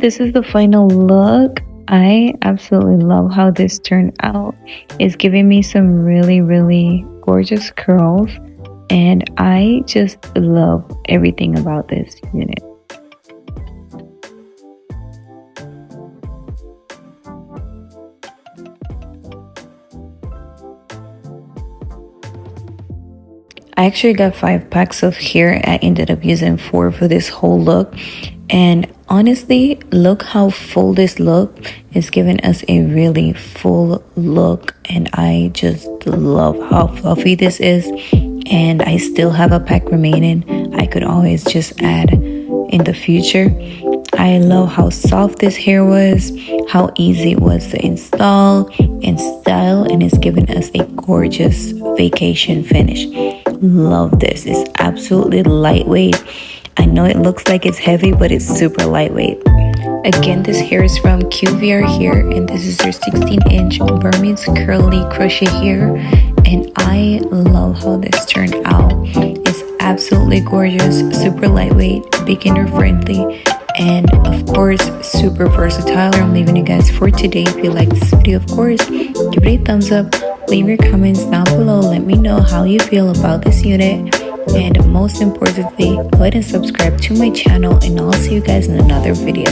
this is the final look. I absolutely love how this turned out. It's giving me some really gorgeous curls, and I just love everything about this unit. I actually got 5 packs of hair. I ended up using 4 for this whole look. And honestly, look how full this look is, giving us a really full look. And I just love how fluffy this is. And I still have a pack remaining. I could always just add in the future. I love how soft this hair was, how easy it was to install and style, and it's giving us a gorgeous vacation finish. Love this. It's absolutely lightweight. I know it looks like it's heavy, but it's super lightweight. Again, this hair is from QVR hair, and this is their 16-inch Burmese curly crochet hair, and I love how this turned out. It's absolutely gorgeous, super lightweight, beginner friendly, and of course super versatile. I'm leaving you guys for today. If you like this video, of course, give it a thumbs up, leave your comments down below, let me know how you feel about this unit, and most importantly, go ahead and subscribe to my channel, and I'll see you guys in another video.